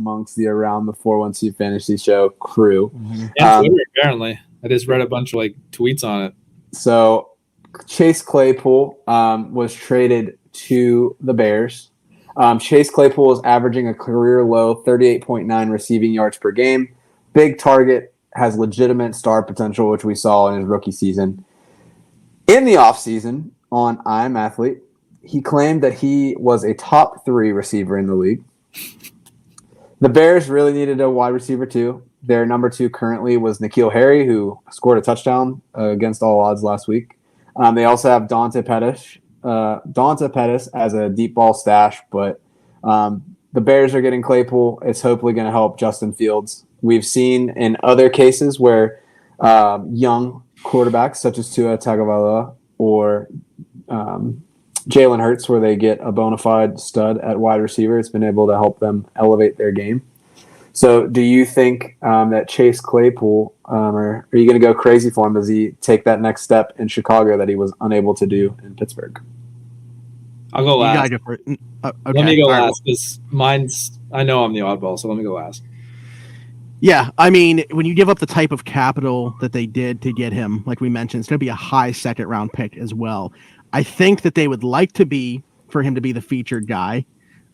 amongst the Around the 412 Fantasy Show crew. Yeah, Twitter, apparently. I just read a bunch of tweets on it. So Chase Claypool was traded to the Bears. Chase Claypool is averaging a career low 38.9 receiving yards per game. Big target, has legitimate star potential, which we saw in his rookie season. In the offseason on I'm Athlete, he claimed that he was a top 3 receiver in the league. The Bears really needed a wide receiver too. Their number 2 currently was N'Keal Harry, who scored a touchdown against all odds last week. They also have Dante Pettis as a deep ball stash, but the Bears are getting Claypool. It's hopefully going to help Justin Fields. We've seen in other cases where young quarterbacks such as Tua Tagovailoa or Jalen Hurts, where they get a bona fide stud at wide receiver, it's been able to help them elevate their game. So do you think that Chase Claypool, or are you going to go crazy for him? Does he take that next step in Chicago that he was unable to do in Pittsburgh? I'll go last. Okay. Let me go last because I know I'm the oddball, so let me go last. Yeah, I mean, when you give up the type of capital that they did to get him, like we mentioned, it's going to be a high second-round pick as well. I think that they would like for him to be the featured guy.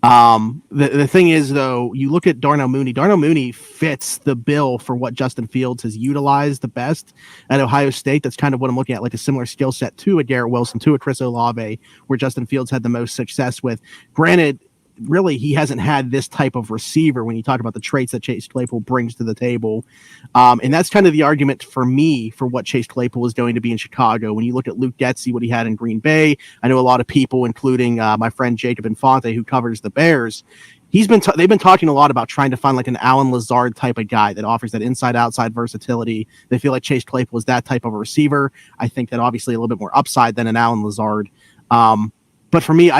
The thing is, though, you look at Darnell Mooney. Darnell Mooney fits the bill for what Justin Fields has utilized the best at Ohio State. That's kind of what I'm looking at, like a similar skill set to a Garrett Wilson, to a Chris Olave, where Justin Fields had the most success with. Granted, really, he hasn't had this type of receiver when you talk about the traits that Chase Claypool brings to the table. And that's kind of the argument for me for what Chase Claypool is going to be in Chicago. When you look at Luke Getsy, what he had in Green Bay, I know a lot of people, including my friend Jacob Infante, who covers the Bears, they've been talking a lot about trying to find like an Allen Lazard type of guy that offers that inside-outside versatility. They feel like Chase Claypool is that type of a receiver. I think that obviously a little bit more upside than an Allen Lazard. But for me,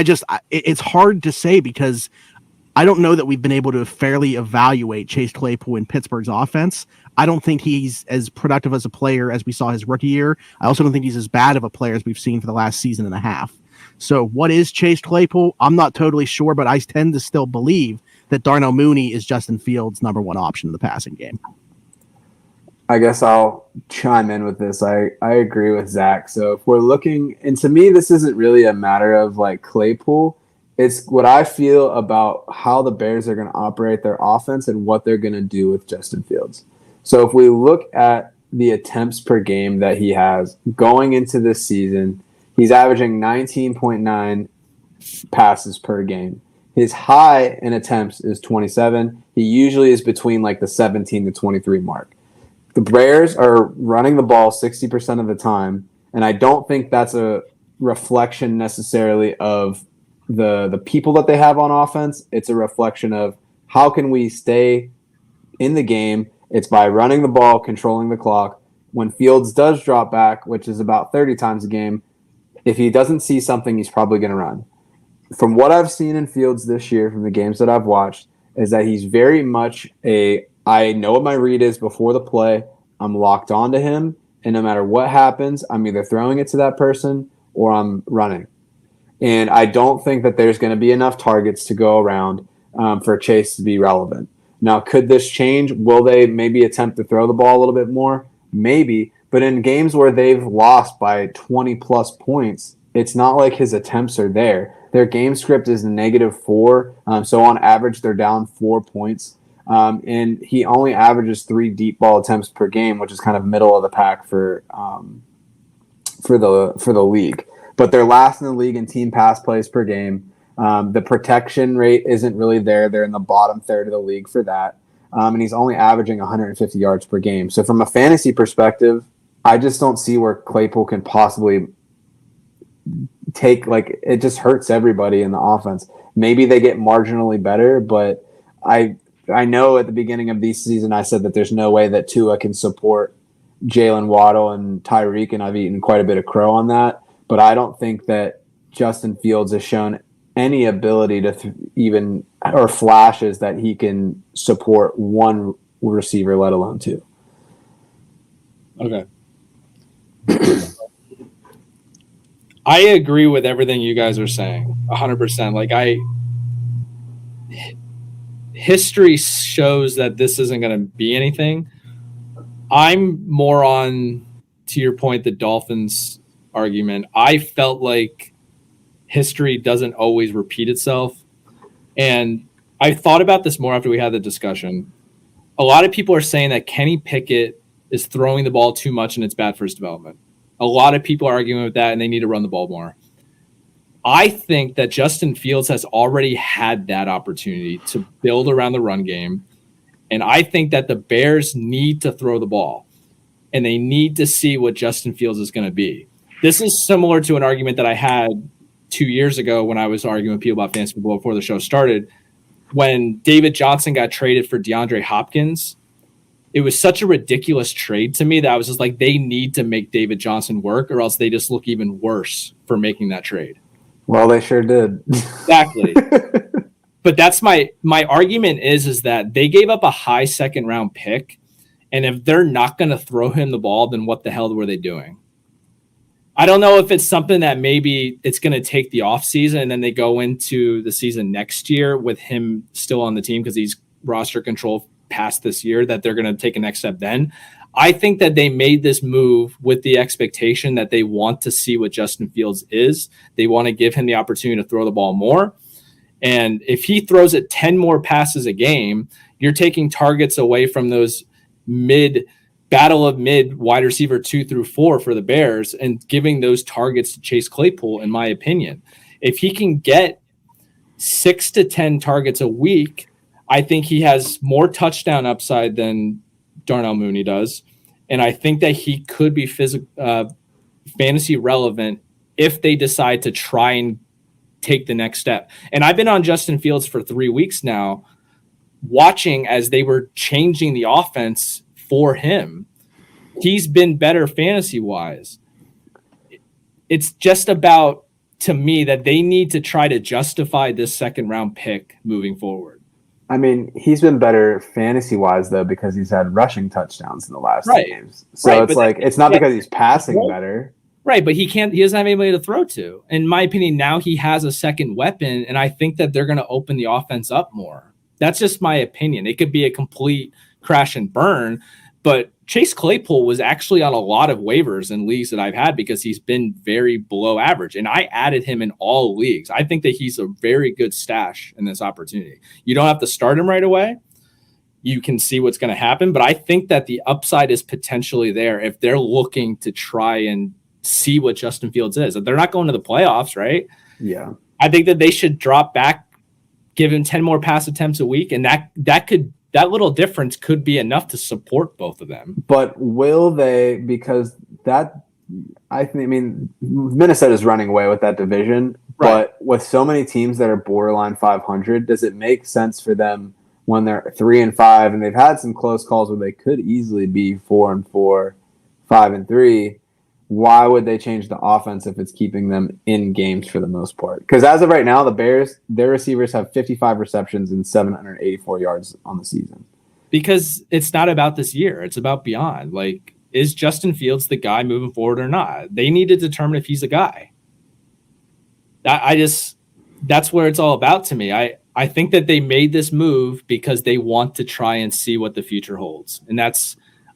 it's hard to say because I don't know that we've been able to fairly evaluate Chase Claypool in Pittsburgh's offense. I don't think he's as productive as a player as we saw his rookie year. I also don't think he's as bad of a player as we've seen for the last season and a half. So what is Chase Claypool? I'm not totally sure, but I tend to still believe that Darnell Mooney is Justin Fields' number 1 option in the passing game. I guess I'll chime in with this. I agree with Zach. So if we're looking, and to me, this isn't really a matter of Claypool. It's what I feel about how the Bears are going to operate their offense and what they're going to do with Justin Fields. So if we look at the attempts per game that he has going into this season, he's averaging 19.9 passes per game. His high in attempts is 27. He usually is between the 17 to 23 mark. The Bears are running the ball 60% of the time, and I don't think that's a reflection necessarily of the people that they have on offense. It's a reflection of how can we stay in the game. It's by running the ball, controlling the clock. When Fields does drop back, which is about 30 times a game, if he doesn't see something, he's probably going to run. From what I've seen in Fields this year, from the games that I've watched, is that he's very much I know what my read is before the play. I'm locked onto him, and no matter what happens, I'm either throwing it to that person or I'm running. And I don't think that there's going to be enough targets to go around for Chase to be relevant. Now, could this change? Will they maybe attempt to throw the ball a little bit more? Maybe. But in games where they've lost by 20-plus points, it's not like his attempts are there. Their game script is -4, so on average, they're down 4 points. And he only averages 3 deep ball attempts per game, which is kind of middle of the pack for the league. But they're last in the league in team pass plays per game. The protection rate isn't really there. They're in the bottom third of the league for that. And he's only averaging 150 yards per game. So from a fantasy perspective, I just don't see where Claypool can possibly take, it just hurts everybody in the offense. Maybe they get marginally better, but I know at the beginning of this season I said that there's no way that Tua can support Jalen Waddle and Tyreek, and I've eaten quite a bit of crow on that. But I don't think that Justin Fields has shown any ability to even or flashes that he can support one receiver, let alone 2. Okay. I agree with everything you guys are saying 100%. history shows that this isn't going to be anything. I'm more on, to your point, the Dolphins argument. I felt like history doesn't always repeat itself. And I thought about this more after we had the discussion. A lot of people are saying that Kenny Pickett is throwing the ball too much and it's bad for his development. A lot of people are arguing with that and they need to run the ball more. I think that Justin Fields has already had that opportunity to build around the run game. And I think that the Bears need to throw the ball and they need to see what Justin Fields is going to be. This is similar to an argument that I had 2 years ago when I was arguing with people about fantasy football before the show started. When David Johnson got traded for DeAndre Hopkins, it was such a ridiculous trade to me that I was just like, they need to make David Johnson work or else they just look even worse for making that trade. Well, they sure did. Exactly. But that's my argument is that they gave up a high second round pick. And if they're not going to throw him the ball, then what the hell were they doing? I don't know if it's something that maybe it's going to take the offseason and then they go into the season next year with him still on the team because he's roster control past this year, that they're going to take a next step then. I think that they made this move with the expectation that they want to see what Justin Fields is. They want to give him the opportunity to throw the ball more. And if he throws it 10 more passes a game, you're taking targets away from those battle of mid wide receiver 2 through 4 for the Bears and giving those targets to Chase Claypool, in my opinion. If he can get 6 to 10 targets a week, I think he has more touchdown upside than Darnell Mooney does. And I think that he could be fantasy relevant if they decide to try and take the next step. And I've been on Justin Fields for 3 weeks now, watching as they were changing the offense for him. He's been better fantasy wise. It's just about, to me, that they need to try to justify this second round pick moving forward. I mean, he's been better fantasy-wise, though, because he's had rushing touchdowns in the last 2 games. So it's like, it's not because he's passing better. Right, but he doesn't have anybody to throw to. In my opinion, now he has a second weapon, and I think that they're going to open the offense up more. That's just my opinion. It could be a complete crash and burn, but Chase Claypool was actually on a lot of waivers in leagues that I've had because he's been very below average. And I added him in all leagues. I think that he's a very good stash in this opportunity. You don't have to start him right away. You can see what's going to happen. But I think that the upside is potentially there if they're looking to try and see what Justin Fields is. They're not going to the playoffs, right? Yeah. I think that they should drop back, give him 10 more pass attempts a week. And that little difference could be enough to support both of them. But will they? Because Minnesota's running away with that division. Right. But with so many teams that are borderline 500, does it make sense for them when they're 3-5 and they've had some close calls where they could easily be 4-4, 5-3? Why would they change the offense if it's keeping them in games for the most part? Because as of right now, the Bears, their receivers have 55 receptions and 784 yards on the season. Because it's not about this year. It's about beyond. Like, is Justin Fields the guy moving forward or not? They need to determine if he's a guy. That's where it's all about to me. I think that they made this move because they want to try and see what the future holds. And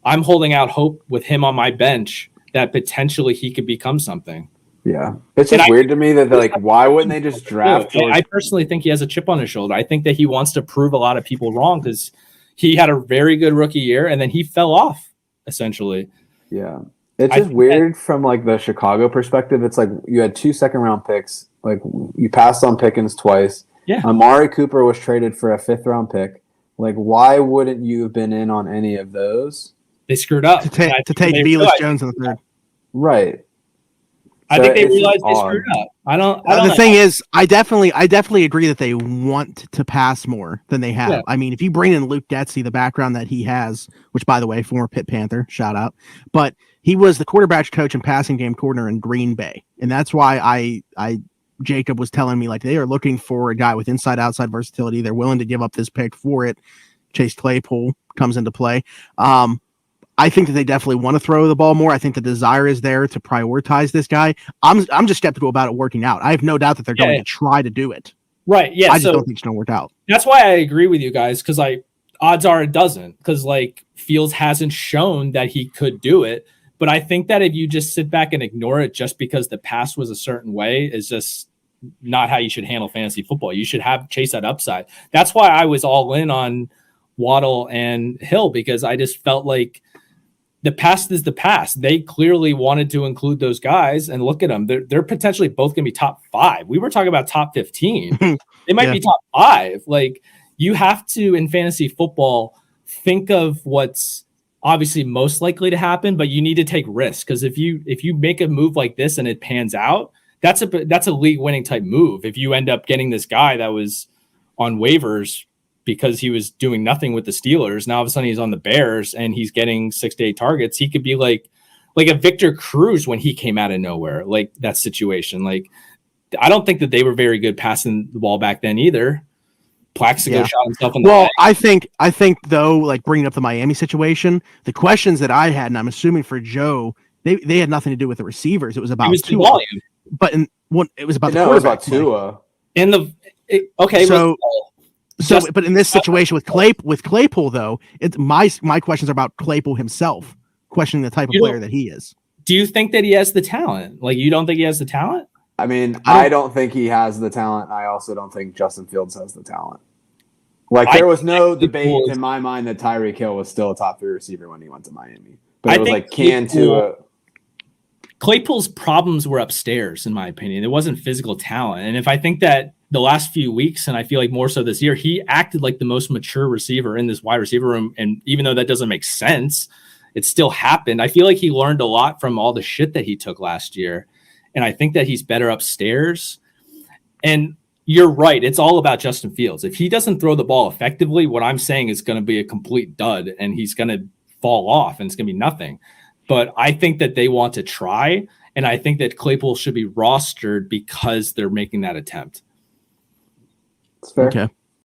I'm holding out hope with him on my bench that potentially he could become something. Yeah. It's just weird to me that they're like, why wouldn't they just draft George? I personally think he has a chip on his shoulder. I think that he wants to prove a lot of people wrong because he had a very good rookie year and then he fell off, essentially. Yeah. It's just weird from like the Chicago perspective. It's like you had 2 second-round picks. Like you passed on Pickens twice. Yeah. Amari Cooper was traded for a 5th-round pick. Like, why wouldn't you have been in on any of those? They screwed up. To take Velus Jones in the 3rd. Right. I think they realized they screwed up. I don't the thing is, I definitely agree that they want to pass more than they have. Yeah. I mean, if you bring in Luke Getsy, the background that he has, which by the way, former Pitt Panther, shout out, but he was the quarterback coach and passing game coordinator in Green Bay. And that's why Jacob was telling me like they are looking for a guy with inside-outside versatility. They're willing to give up this pick for it. Chase Claypool comes into play. I think that they definitely want to throw the ball more. I think the desire is there to prioritize this guy. I'm just skeptical about it working out. I have no doubt that they're going to try to do it. Right. Yeah. I just So don't think it's going to work out. that's why I agree with you guys, because odds are it doesn't, because like Fields hasn't shown that he could do it. But I think that if you just sit back and ignore it just because the past was a certain way is just not how you should handle fantasy football. You should chase that upside. That's why I was all in on Waddle and Hill, because I just felt like the past is the past. They clearly wanted to include those guys, and look at them. They're potentially both going to be top 5. We were talking about top 15. They might be top 5. Like, you have to, in fantasy football, think of what's obviously most likely to happen, but you need to take risks, because if you make a move like this and it pans out, that's a league winning type move. If you end up getting this guy that was on waivers because he was doing nothing with the Steelers, now all of a sudden he's on the Bears and he's getting 6 to 8 targets, he could be like a Victor Cruz when he came out of nowhere, like that situation. Like, I don't think that they were very good passing the ball back then either. Plaxico shot himself in the leg. I think though, like bringing up the Miami situation, the questions that I had, and I'm assuming for Joe, they had nothing to do with the receivers. It was about the volume. But it was about the it was about Tua. But in this situation with Claypool though, it's my questions are about Claypool himself, questioning the type of player that he is. Do you think that he has the talent? Like, you don't think he has the talent? I mean, I don't think he has the talent. I also don't think Justin Fields has the talent. Like, there was no debate in my mind that Tyreek Hill was still a top 3 receiver when he went to Miami. But it was like, can Tua... Claypool's problems were upstairs, in my opinion. It wasn't physical talent. And if I think that the last few weeks, and I feel like more so this year, he acted like the most mature receiver in this wide receiver room. And even though that doesn't make sense, it still happened. I feel like he learned a lot from all the shit that he took last year. And I think that he's better upstairs. And you're right. It's all about Justin Fields. If he doesn't throw the ball effectively, what I'm saying is going to be a complete dud and he's going to fall off and it's going to be nothing. But I think that they want to try. And I think that Claypool should be rostered because they're making that attempt. That's fair. Okay.